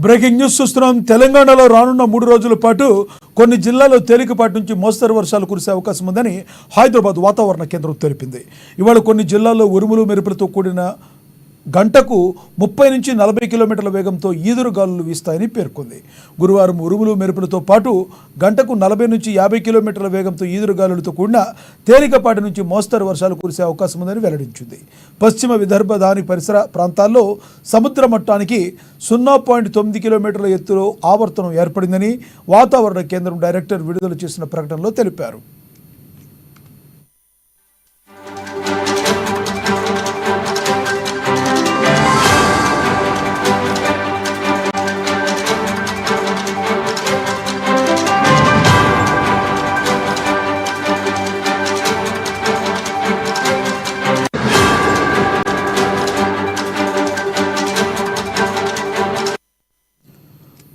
Breaking news చూస్తున్నాం. తెలంగాణలో రానున్న 3 రోజుల పాటు కొన్ని జిల్లాల్లో తేలికపాటి నుంచి మోస్తరు వర్షాలు కురిసే అవకాశం ఉందని హైదరాబాద్ వాతావరణ కేంద్రం తెలిపింది. ఇవాళ కొన్ని జిల్లాల్లో ఉరుములు మెరుపులతో కూడిన గంటకు 30 నుంచి 40 కిలోమీటర్ల వేగంతో ఈదురుగాలులు వీస్తాయని పేర్కొంది. గురువారం ఉరుములు మెరుపులతో పాటు గంటకు 40 నుంచి 50 కిలోమీటర్ల వేగంతో ఈదురుగాలులతో కూడిన తేలికపాటి నుంచి మోస్తరు వర్షాలు కురిసే అవకాశం ఉందని వెల్లడించింది. పశ్చిమ విదర్భ దాని పరిసర ప్రాంతాల్లో సముద్ర మట్టానికి 0.9 కిలోమీటర్ల ఎత్తులో ఆవర్తనం ఏర్పడిందని వాతావరణ కేంద్రం డైరెక్టర్ విడుదల చేసిన ప్రకటనలో తెలిపారు.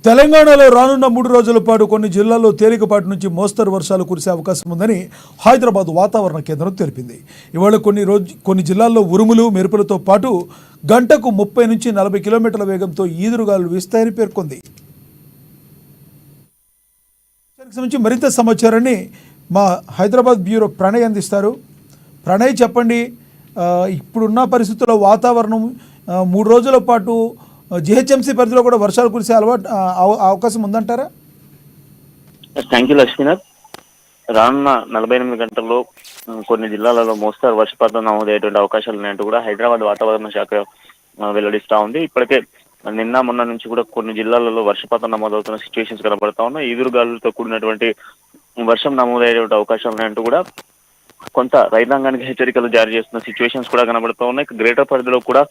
తెలంగాణలో రానున్న 3 రోజుల పాటు కొన్ని జిల్లాల్లో తేలికపాటి నుంచి మోస్తరు వర్షాలు కురిసే అవకాశం ఉందని హైదరాబాద్ వాతావరణ కేంద్రం తెలిపింది. ఇవాళ కొన్ని జిల్లాల్లో ఉరుములు మెరుపులతో పాటు గంటకు 30 నుంచి 40 కిలోమీటర్ల వేగంతో ఈదురుగాలులు వీస్తాయని పేర్కొంది. నుంచి మరింత సమాచారాన్ని మా హైదరాబాద్ బ్యూరో ప్రణయ్ అందిస్తారు. ప్రణయ్, చెప్పండి, ఇప్పుడున్న పరిస్థితుల్లో వాతావరణం 3 రోజుల పాటు జిహెచ్ఎంసీ పరిధిలో కూడా వర్షాలు కురిసే అవకాశం ఉందంటారా? Thank you Lakshminath. రానున్న 48 గంటల్లో కొన్ని జిల్లాలలో మోస్తారు వర్షపాతం నమోదయ్యేటువంటి అవకాశాలు ఉన్నాయంటూ కూడా హైదరాబాద్ వాతావరణ శాఖ వెల్లడిస్తా ఉంది. ఇప్పటికే నిన్న మొన్న నుంచి కూడా కొన్ని జిల్లాలలో వర్షపాతం నమోదవుతున్న సిచ్యువేషన్స్ కనబడతా ఉన్నాయి. ఈదురుగాలులతో కూడినటువంటి వర్షం నమోదయ్యేటువంటి అవకాశాలు ఉన్నాయంటూ కూడా కొంత రైతాంగానికి హెచ్చరికలు జారీ చేస్తున్న సిచ్యువేషన్స్ కూడా కనబడుతూ ఉన్నాయి. గ్రేటర్ పరిధిలో కూడా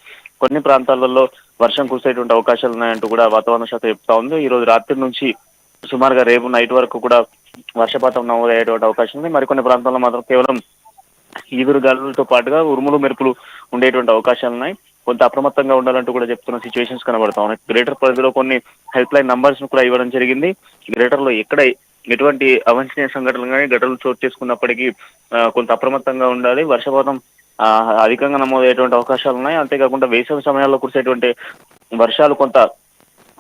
కొన్ని ప్రాంతాలలో వర్షం కురిసేటువంటి అవకాశాలు ఉన్నాయంటూ కూడా వాతావరణ శాఖ చెప్తా ఉంది. ఈ రోజు రాత్రి నుంచి సుమారుగా రేపు నైట్ వరకు కూడా వర్షపాతం నమోదయ్యేటువంటి అవకాశం ఉంది. మరికొన్ని ప్రాంతాల్లో మాత్రం కేవలం ఈదురుగాలులతో పాటుగా ఉరుములు మెరుపులు ఉండేటువంటి అవకాశాలు ఉన్నాయి. కొంత అప్రమత్తంగా ఉండాలంటూ కూడా చెప్తున్న సిచ్యువేషన్స్ కనబడతా ఉన్నాయి. గ్రేటర్ పరిధిలో కొన్ని హెల్ప్ లైన్ నంబర్స్ ను కూడా ఇవ్వడం జరిగింది. గ్రేటర్ లో ఎక్కడ ఎటువంటి అవాంఛనీయ సంఘటనలు కానీ ఘటనలు చోటు చేసుకున్నప్పటికీ కొంత అప్రమత్తంగా ఉండాలి. వర్షపాతం అధికంగా నమోదయ్యేటువంటి అవకాశాలు ఉన్నాయి. అంతేకాకుండా వేసవి సమయాల్లో కురిసేటువంటి వర్షాలు కొంత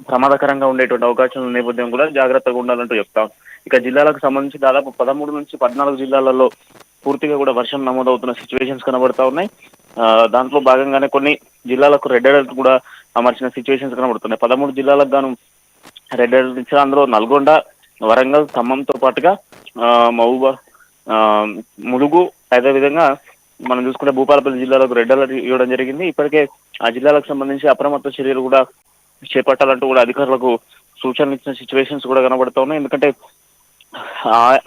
ప్రమాదకరంగా ఉండేటువంటి అవకాశాల నేపథ్యం కూడా జాగ్రత్తగా ఉండాలంటూ చెప్తాం. ఇక జిల్లాలకు సంబంధించి దాదాపు 13 నుంచి 14 జిల్లాలలో పూర్తిగా కూడా వర్షం నమోదవుతున్న సిచ్యువేషన్స్ కనబడతా ఉన్నాయి. దాంట్లో భాగంగానే కొన్ని జిల్లాలకు రెడ్ అలర్ట్ కూడా అమర్చిన సిచ్యువేషన్స్ కనబడుతున్నాయి. 13 జిల్లాలకు గాను రెడ్ అలర్ట్ ఇచ్చిన అందులో నల్గొండ, వరంగల్, ఖమ్మంతో పాటుగా మహబూబా, ములుగు, అదేవిధంగా మనం చూసుకుంటే భూపాలపల్లి జిల్లాలకు రెడ్ అలర్ట్ ఇవ్వడం జరిగింది. ఇప్పటికే ఆ జిల్లాలకు సంబంధించి అప్రమత్త చర్యలు కూడా చేపట్టాలంటూ కూడా అధికారులకు సూచనలు ఇచ్చిన సిచ్యువేషన్స్ కూడా కనబడుతూ ఉన్నాయి. ఎందుకంటే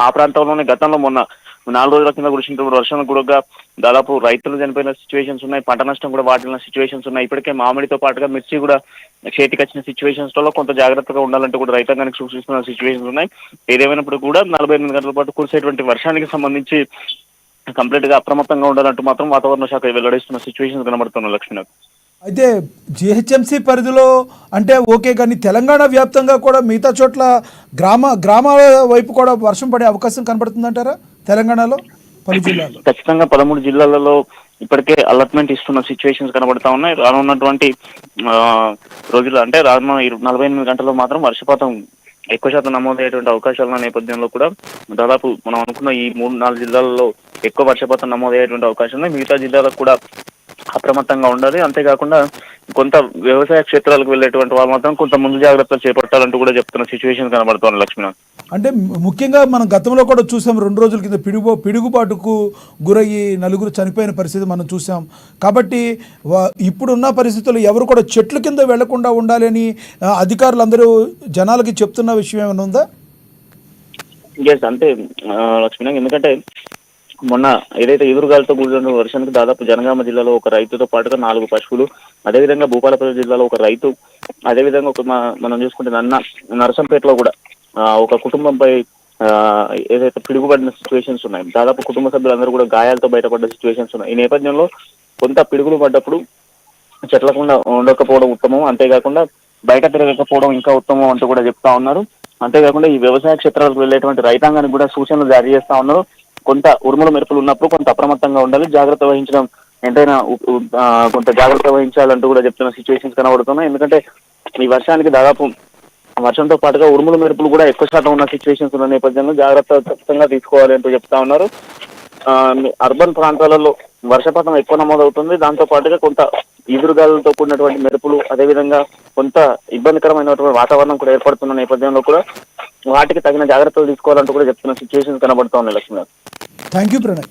ఆ ప్రాంతంలోనే గతంలో మొన్న 4 రోజుల కింద కురిసినటువంటి వర్షం కూడా దాదాపు రైతులు చనిపోయిన సిచ్యువేషన్స్ ఉన్నాయి. పంట నష్టం కూడా వాటిన సిచ్యువేషన్స్ ఉన్నాయి. ఇప్పటికే మామిడితో పాటుగా మిర్చి కూడా చేతికి వచ్చిన సిచ్యువేషన్స్ లో కొంత జాగ్రత్తగా ఉండాలంటూ కూడా రైతాంగానికి సూచిస్తున్న సిచ్యువేషన్స్ ఉన్నాయి. ఏదేమైనప్పుడు కూడా 48 గంటల పాటు కురిసేటువంటి వర్షానికి సంబంధించి కంప్లీట్ గా అప్రమత్తంగా ఉండాలంటూ మాత్రం వాతావరణ శాఖ వెల్లడిస్తున్న సిచ్యువేషన్స్ కనబడుతున్న లక్ష్మీనాథ్. అయితే జిహెచ్ఎంసీ పరిధిలో అంటే ఓకే, కానీ తెలంగాణ వ్యాప్తంగా కూడా మిగతా చోట్ల గ్రామాల వైపు కూడా వర్షం పడే అవకాశం కనబడుతుందంటారా? తెలంగాణలో పలు జిల్లాల్లో ఖచ్చితంగా 13 జిల్లాలలో ఇప్పటికే అలర్ట్మెంట్ ఇస్తున్న సిచ్యువేషన్స్ కనబడతా ఉన్నాయి. రానున్నటువంటి రోజులు అంటే రానున్న 48 గంటల్లో మాత్రం వర్షపాతం ఎక్కువ శాతం నమోదయ్యేటువంటి అవకాశాల నేపథ్యంలో కూడా దాదాపు మనం అనుకున్న ఈ 3-4 జిల్లాలలో ఎక్కువ వర్షపాతం నమోదయ్యేటువంటి అవకాశం ఉన్నాయి. మిగతా జిల్లాలకు కూడా అప్రమత్తంగా ఉండాలి. అంతేకాకుండా కొంత వ్యవసాయ క్షేత్రాలకు వెళ్ళేటువంటి వాళ్ళు మాత్రం కొంత ముందు జాగ్రత్తలు చేపట్టాలంటూ కూడా చెప్తున్న సిచ్యువేషన్ కనబడుతోంది లక్ష్మీనాథ్. అంటే ముఖ్యంగా మనం గతంలో కూడా చూసాం, 2 రోజుల కింద పిడుగుపాటుకు గురయ్యి 4 చనిపోయిన పరిస్థితి మనం చూసాం. కాబట్టి ఇప్పుడున్న పరిస్థితుల్లో ఎవరు కూడా చెట్ల కింద వెళ్లకుండా ఉండాలని అధికారులందరూ జనాలకి చెప్తున్న విషయం ఏమైనా ఉందా? అంతే లక్ష్మీనాథ్, ఎందుకంటే మొన్న ఏదైతే ఎదురుగాలితో కూడిన వర్షానికి దాదాపు జనగామ జిల్లాలో ఒక రైతుతో పాటుగా 4 పశువులు, అదేవిధంగా భూపాలపల్లి జిల్లాలో ఒక రైతు, అదేవిధంగా మనం చూసుకుంటే నరసంపేటలో కూడా ఒక కుటుంబంపై ఏదైతే పిడుగుపడిన సిచ్యువేషన్స్ ఉన్నాయి. దాదాపు కుటుంబ సభ్యులందరూ కూడా గాయాలతో బయటపడ్డ సిచ్యువేషన్స్ ఉన్నాయి. ఈ నేపథ్యంలో కొంత పిడుగులు పడ్డప్పుడు చెట్లకుండా ఉండకపోవడం ఉత్తమం, అంతేకాకుండా బయట తిరగకపోవడం ఇంకా ఉత్తమం అంటూ కూడా చెప్తా ఉన్నారు. అంతేకాకుండా ఈ వ్యవసాయ క్షేత్రాలకు వెళ్ళేటువంటి రైతాంగానికి కూడా సూచనలు జారీ చేస్తా ఉన్నారు. కొంత ఉరుముల మెరుపులు ఉన్నప్పుడు కొంత అప్రమత్తంగా ఉండాలి, జాగ్రత్త వహించడం ఎంతైనా కొంత జాగ్రత్త వహించాలంటూ కూడా చెప్తున్న సిచ్యువేషన్స్ కనబడుతున్నాయి. ఎందుకంటే ఈ వర్షానికి దాదాపు వర్షంతో పాటుగా ఉరుములు మెరుపులు కూడా ఎక్కువ శాతం ఉన్న సిచ్యువేషన్స్ ఉన్న నేపథ్యంలో జాగ్రత్తగా తీసుకోవాలి అంటూ చెప్తా ఉన్నారు. అర్బన్ ప్రాంతాలలో వర్షపాతం ఎక్కువ నమోదవుతుంది. దాంతో పాటుగా కొంత ఈదురుగాలులతో కూడినటువంటి మెరుపులు, అదేవిధంగా కొంత ఇబ్బందికరమైనటువంటి వాతావరణం కూడా ఏర్పడుతున్న నేపథ్యంలో కూడా వాటికి తగిన జాగ్రత్తలు తీసుకోవాలంటూ కూడా చెప్తున్న సిచ్యువేషన్స్ కనబడుతూ ఉన్నాయి లక్ష్మీ. Thank you Pranay.